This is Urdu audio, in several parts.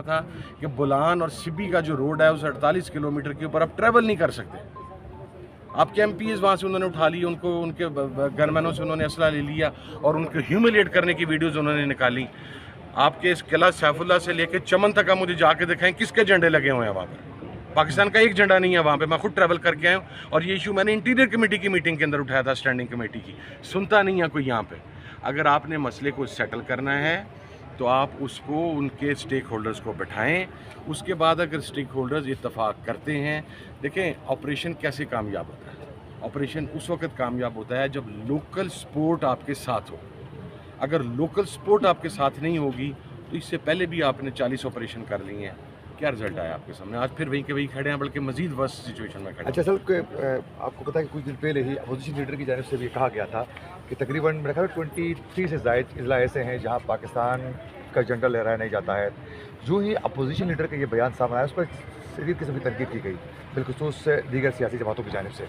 تھا کہ بولان اور سبی کا جو روڈ ہے اس 48 کلومیٹر کے اوپر آپ ٹریول نہیں کر سکتے. آپ کے ایم پی ایز وہاں سے انہوں نے اٹھا لی, ان کو ان کے گنمینوں سے انہوں نے اسلحہ لے لیا اور ان کو ہیوملیٹ کرنے کی ویڈیوز انہوں نے نکالی. آپ کے اس قلعہ سیف اللہ سے لے کے چمن تک آپ مجھے جا کے دکھائیں کس کے جھنڈے لگے ہوئے ہیں وہاں پہ. پاکستان کا ایک جھنڈا نہیں ہے وہاں پہ. میں خود ٹریول کر کے آیا ہوں اور یہ ایشو میں نے انٹیریئر کمیٹی کی میٹنگ کے اندر اٹھایا تھا, اسٹینڈنگ کمیٹی کی. سنتا نہیں ہے کوئی یہاں پہ. اگر آپ نے مسئلے کو سیٹل کرنا ہے تو آپ اس کو ان کے سٹیک ہولڈرز کو بٹھائیں. اس کے بعد اگر سٹیک ہولڈرز اتفاق کرتے ہیں, دیکھیں آپریشن کیسے کامیاب ہوتا ہے. آپریشن اس وقت کامیاب ہوتا ہے جب لوکل سپورٹ آپ کے ساتھ ہو. اگر لوکل سپورٹ آپ کے ساتھ نہیں ہوگی تو اس سے پہلے بھی آپ نے 40 آپریشن کر لی ہیں, کیا رزلٹ آیا آپ کے سامنے. آج پھر وہیں کے وہیں کھڑے ہیں, بلکہ مزید ورسٹ سچویشن میں کھڑے ہیں. اچھا سر, آپ کو پتا ہے کہ کچھ دن پہلے ہی اپوزیشن لیڈر کی جانب سے بھی کہا گیا تھا کہ تقریباً میرا خیال 23 سے زائد اضلاع ایسے ہیں جہاں پاکستان کا جھنڈا لہرایا نہیں جاتا ہے. جو ہی اپوزیشن لیڈر کا یہ بیان سامنے آیا اس پر شدید قسم کی تنقید کی گئی, بالخصوص دیگر سیاسی جماعتوں کی جانب سے.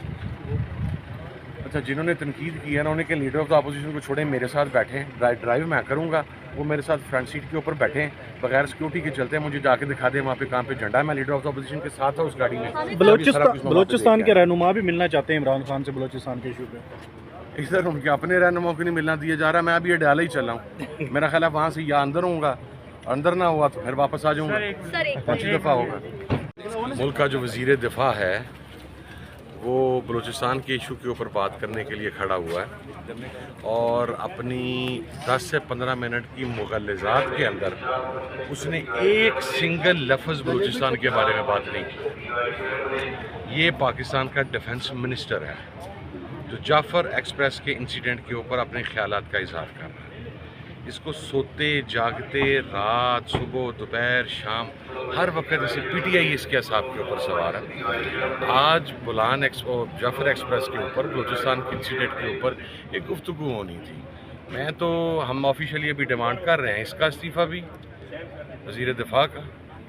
اچھا, جنہوں نے تنقید کی ہے نا, انہیں کہ لیڈر آف دا اپوزیشن کو چھوڑیں, میرے ساتھ بیٹھیں, ڈرائیو میں کروں گا, وہ میرے ساتھ فرنٹ سیٹ کے اوپر بیٹھیں, بغیر سیکورٹی کے چلتے ہیں, مجھے جا کے دکھا دیں وہاں پہ کہاں پہ جھنڈا ہے. میں لیڈر آف دا اپوزیشن کے ساتھ ہوں اس گاڑی میں. بلوچستان کے رہنما بھی ملنا چاہتے ہیں عمران خان سے بلوچستان کے ایشو پہ. ادھر ان کے اپنے رہنماؤں کو نہیں ملنا دیا جا رہا. میں ابھی یہ ڈالا ہی چل رہا ہوں. میرا خیال ہے وہاں سے یا اندر ہوں گا, اندر نہ ہوا تو پھر واپس آ جاؤں گا. 5 دفعہ ہوگا. ملک کا جو وزیر دفاع ہے وہ بلوچستان کے ایشو کے اوپر بات کرنے کے لیے کھڑا ہوا ہے اور اپنی 10 سے 15 منٹ کی مغلظات کے اندر اس نے ایک سنگل لفظ بلوچستان کے بارے میں بات نہیں کی. یہ پاکستان کا ڈیفنس منسٹر ہے جو جعفر ایکسپریس کے انسیڈنٹ کے اوپر اپنے خیالات کا اظہار کر رہا ہے. اس کو سوتے جاگتے رات, صبح, دوپہر, شام, ہر وقت اسے پی ٹی آئی اس کے اعصاب کے اوپر سوار ہے. آج بولان جعفر ایکسپریس کے اوپر بلوچستان کے انسیڈنٹ کے اوپر ایک گفتگو ہونی تھی. میں تو ہم آفیشلی ابھی ڈیمانڈ کر رہے ہیں اس کا استعفیٰ بھی, وزیر دفاع کا,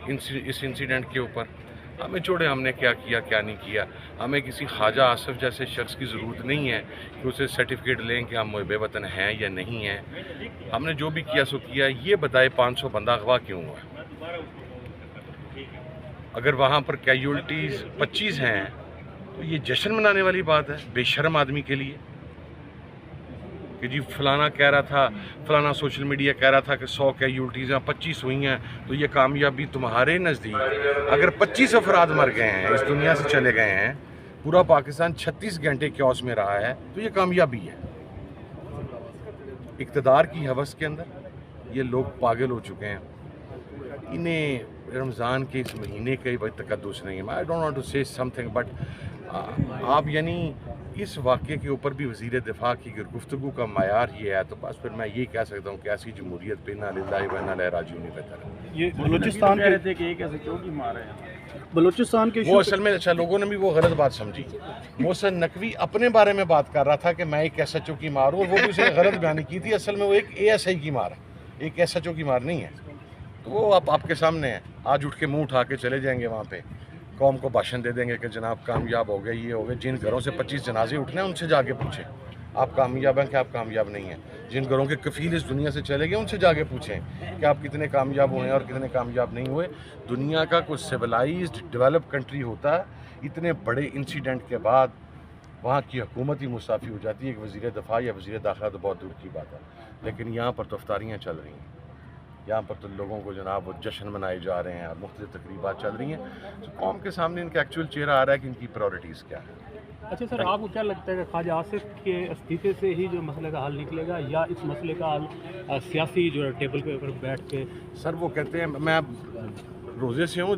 اس انسیڈنٹ کے اوپر. ہمیں چھوڑے ہم نے کیا کیا کیا نہیں کیا. ہمیں کسی خواجہ آصف جیسے شخص کی ضرورت نہیں ہے کہ اسے سرٹیفکیٹ لیں کہ ہم محب وطن ہیں یا نہیں ہیں. ہم نے جو بھی کیا سو کیا. یہ بتائے 500 بندہ اغوا کیوں ہوا؟ اگر وہاں پر کیجولٹیز 25 ہیں تو یہ جشن منانے والی بات ہے بے شرم آدمی کے لیے کہ جی فلانا کہہ رہا تھا, فلانا سوشل میڈیا کہہ رہا تھا کہ 100 کیجولٹیز ہیں, 25 ہوئی ہیں, تو یہ کامیابی تمہارے نزدیک. اگر 25 افراد مر گئے ہیں, اس دنیا سے چلے گئے ہیں, پورا پاکستان 36 گھنٹے کیوس میں رہا ہے, تو یہ کامیابی ہے. اقتدار کی ہوس کے اندر یہ لوگ پاگل ہو چکے ہیں. انہیں رمضان کے اس مہینے کا ہی تقدس نہیں ہے. I don't want to say something but آپ یعنی اس واقعے کے اوپر بھی وزیر دفاع کی گفتگو کا معیار یہ ہے تو بس پھر میں یہ کہہ سکتا ہوں کہ ایسی جمہوریت پہ انا للہ و انا الیہ راجعون نہیں بہتر ہے. یہ بلوچستان کہہ رہے تھے کہ ایک ایسے کیوں کی مار ہے بلوچستان کے وہ اصل میں اچھا لوگوں نے بھی وہ غلط بات سمجھی. محسن نقوی اپنے بارے میں بات کر رہا تھا کہ میں ایک ایس ایچ او کی مار ہوں, اور وہ بھی اسے غلط بیانی کی تھی. اصل میں وہ ایک اے ایس آئی کی مار ہے, ایک ایس ایچ او کی مار نہیں ہے. تو وہ آپ کے سامنے ہے. آج اٹھ کے منہ اٹھا کے چلے جائیں گے وہاں پہ, قوم کو بھاشن دے دیں گے کہ جناب کامیاب ہو گئے, یہ ہو گئے. جن گھروں سے 25 جنازے اٹھنے ہیں ان سے جا کے پوچھیں آپ کامیاب ہیں کہ آپ کامیاب نہیں ہیں. جن گھروں کے کفیل اس دنیا سے چلے گئے ان سے جا کے پوچھیں کہ آپ کتنے کامیاب ہوئے ہیں اور کتنے کامیاب نہیں ہوئے. دنیا کا کوئی سویلائزڈ ڈیولپ کنٹری ہوتا ہے, اتنے بڑے انسیڈنٹ کے بعد وہاں کی حکومت ہی مستعفی ہو جاتی ہے. ایک وزیر دفاع یا وزیر داخلہ تو بہت دور کی بات ہے, لیکن یہاں پر تو افطاریاں چل رہی ہیں. یہاں پر تو لوگوں کو جناب وہ جشن منائے جا رہے ہیں, مختلف تقریبات چل رہی ہیں. تو قوم کے سامنے ان کا ایکچوئل چہرہ آ رہا ہے کہ ان کی پرائورٹیز کیا ہے. اچھا سر, آپ کو کیا لگتا ہے کہ خواجہ آصف کے استعفے سے ہی جو مسئلے کا حل نکلے گا, یا اس مسئلے کا حل سیاسی جو ہے ٹیبل کے اوپر بیٹھ کے؟ سر وہ کہتے ہیں, میں روزے سے ہوں,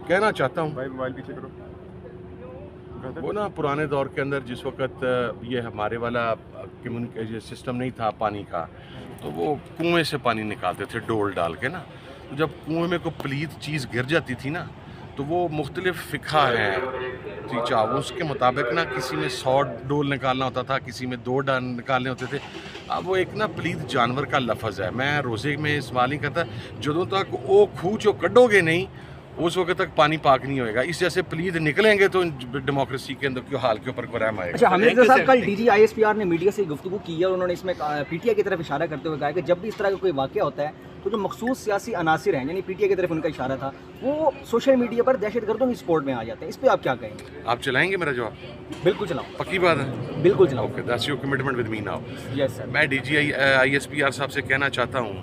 کہنا چاہتا ہوں موبائل پیچھے کرو. وہ نا پرانے دور کے اندر جس وقت یہ ہمارے والا کمیونیکیشن سسٹم نہیں تھا پانی کا, تو وہ کنویں سے پانی نکالتے تھے ڈول ڈال کے نا. تو جب کنویں میں کوئی پلیت چیز گر جاتی تھی نا, تو وہ مختلف فقہ ہیں اس کے مطابق نا کسی میں 100 ڈول نکالنا ہوتا تھا, کسی میں 2 ڈال نکالنے ہوتے تھے. اب وہ ایک نا پلیت جانور کا لفظ ہے, میں روزے میں استعمال نہیں کرتا. جدوں تک وہ کھوچو کڈو گے نہیں اس وقت تک پانی پاک نہیں ہوئے گا. اس جیسے پلید نکلیں گے تو ڈیموکریسی کے اندر کی حال کے اوپر کوئی رحم آئے گا. اچھا, حمید صاحب کل ڈی جی ISPR نے میڈیا سے گفتگو کی ہے اور انہوں نے اس میں پی ٹی آئی کی طرف اشارہ کرتے ہوئے کہا کہ جب بھی اس طرح کا کوئی واقعہ ہوتا ہے تو جو مخصوص سیاسی عناصر ہیں، یعنی پی ٹی آئی کی طرف ان کا اشارہ تھا، وہ سوشل میڈیا پر دہشت گردوں کی سپورٹ میں آ جاتے ہیں، اس پہ آپ کیا کہیں گے؟ آپ چلائیں گے میرا جواب؟ بالکل چلاؤں، پکی بات ہے، بالکل چلاؤں. Okay, that's your commitment with me now. Yes sir. میں D G I S P R صاحب سے کہنا چاہتا ہوں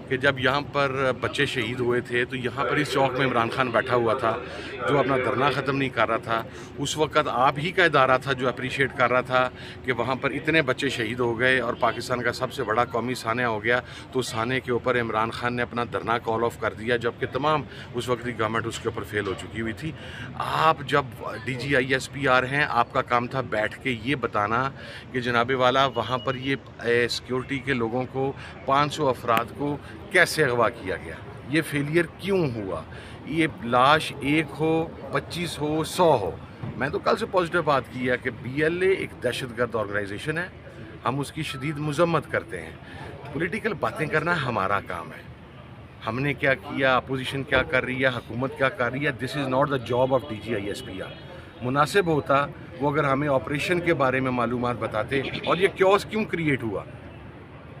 کہ جب یہاں پر بچے شہید ہوئے تھے تو یہاں پر اس چوک میں عمران خان بیٹھا ہوا تھا جو اپنا دھرنا ختم نہیں کر رہا تھا. اس وقت آپ ہی کا ادارہ تھا جو اپریشیٹ کر رہا تھا کہ وہاں پر اتنے بچے شہید ہو گئے اور پاکستان کا سب سے بڑا قومی سانحہ ہو گیا. تو سانحے کے اوپر عمران خان نے اپنا دھرنا کال آف کر دیا جبکہ تمام اس وقت کی گورنمنٹ اس کے اوپر فیل ہو چکی ہوئی تھی. آپ جب D G I S P R ہیں، آپ کا کام تھا بیٹھ کے یہ بتانا کہ جناب والا وہاں پر یہ سیکیورٹی کے لوگوں کو 500 افراد کو کیسے اغوا کیا گیا، یہ فیلئر کیوں ہوا، یہ لاش 1 ہو 25 ہو 100 ہو. میں تو کل سے پازیٹیو بات کی ہے کہ بی ایل اے ایک دہشت گرد آرگنائزیشن ہے، ہم اس کی شدید مذمت کرتے ہیں. پولیٹیکل باتیں کرنا ہمارا کام ہے. ہم نے کیا کیا، اپوزیشن کیا کر رہی ہے، حکومت کیا کر رہی ہے، this is not the job of D G I S P R. مناسب ہوتا وہ اگر ہمیں آپریشن کے بارے میں معلومات بتاتے اور یہ کیوس کیوں کریٹ ہوا.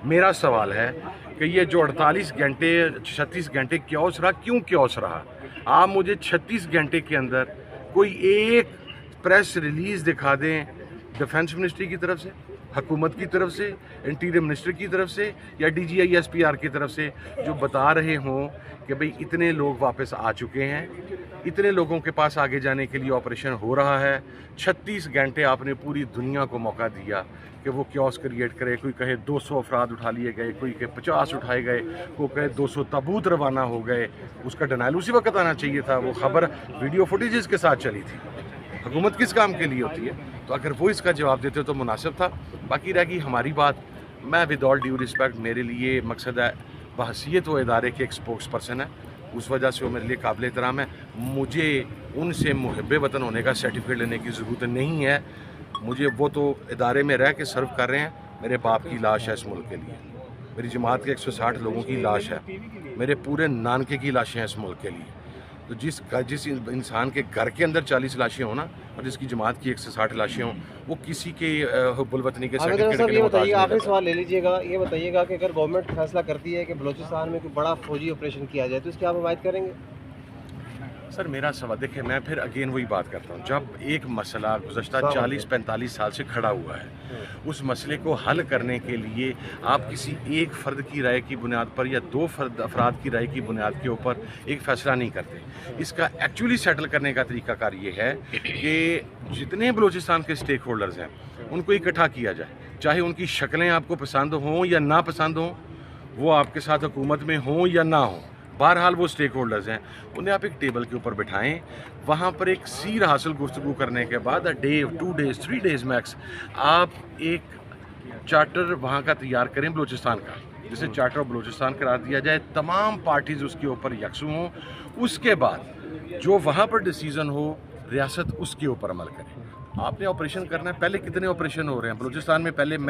میرا سوال ہے کہ یہ جو 48 گھنٹے 36 گھنٹے کیوس رہا، کیوں کیوس رہا؟ آپ مجھے 36 گھنٹے کے اندر کوئی ایک پریس ریلیز دکھا دیں ڈیفنس منسٹری کی طرف سے، حکومت کی طرف سے، انٹیریئر منسٹر کی طرف سے یا D G I S P R کی طرف سے جو بتا رہے ہوں کہ بھئی اتنے لوگ واپس آ چکے ہیں، اتنے لوگوں کے پاس آگے جانے کے لیے آپریشن ہو رہا ہے. 36 گھنٹے آپ نے پوری دنیا کو موقع دیا کہ وہ کیوس کریٹ کرے. کوئی کہے 200 افراد اٹھا لیے گئے، کوئی کہے 50 اٹھائے گئے، کوئی کہے 200 تابوت روانہ ہو گئے. اس کا ڈینائل اسی وقت آنا چاہیے تھا. وہ خبر ویڈیو فوٹیجز کے ساتھ چلی تھی. حکومت کس کام کے لیے ہوتی ہے؟ تو اگر وہ اس کا جواب دیتے تو مناسب تھا. باقی رہ گئی ہماری بات. میں ود آل ڈیو رسپیکٹ، میرے لیے مقصد ہے بحیثیت وہ ادارے کے ایک اسپوکس پرسن ہے، اس وجہ سے وہ میرے لیے قابل احترام ہے. مجھے ان سے محب وطن ہونے کا سرٹیفکیٹ لینے کی ضرورت نہیں ہے. مجھے وہ تو ادارے میں رہ کے سرو کر رہے ہیں. میرے باپ کی لاش ہے اس ملک کے لیے، میری جماعت کے 160 لوگوں کی لاش ہے، میرے پورے نانکے کی لاشیں ہیں اس ملک کے لیے. تو جس انسان کے گھر کے اندر 40 لاشیں ہوں نا اور جس کی جماعت کی 160 لاشیں ہوں، وہ کسی کے حب الوطنی کے سرٹیفکیٹ کے لیے محتاج نہیں. آپ سوال لے لیجیے گا، یہ بتائیے گا کہ اگر گورنمنٹ فیصلہ کرتی ہے کہ بلوچستان میں کوئی بڑا فوجی آپریشن کیا جائے تو اس کی آپ حمایت کریں گے؟ سر میرا سوال دیکھیں، میں پھر اگین وہی بات کرتا ہوں. جب ایک مسئلہ گزشتہ 40-45 سال سے کھڑا ہوا ہے، اس مسئلے کو حل کرنے کے لیے آپ کسی ایک فرد کی رائے کی بنیاد پر یا 2 افراد کی رائے کی بنیاد کے اوپر ایک فیصلہ نہیں کرتے. اس کا ایکچولی سیٹل کرنے کا طریقہ کار یہ ہے کہ جتنے بلوچستان کے سٹیک ہولڈرز ہیں ان کو اکٹھا کیا جائے، چاہے ان کی شکلیں آپ کو پسند ہوں یا نا پسند ہوں، وہ آپ کے ساتھ حکومت میں ہوں یا نہ ہوں، بہرحال وہ سٹیک ہولڈرز ہیں. انہیں آپ ایک ٹیبل کے اوپر بٹھائیں، وہاں پر ایک سیر حاصل گفتگو کرنے کے بعد ڈے 2 days 3 days میکس آپ ایک چارٹر وہاں کا تیار کریں بلوچستان کا، جسے چارٹر آف بلوچستان قرار دیا جائے. تمام پارٹیز اس کے اوپر یکسو ہوں. اس کے بعد جو وہاں پر ڈیسیزن ہو ریاست اس کے اوپر عمل کرے. آپ نے آپریشن کرنا ہے. پہلے کتنے آپریشن ہو رہے ہیں بلوچستان میں؟ پہلے میں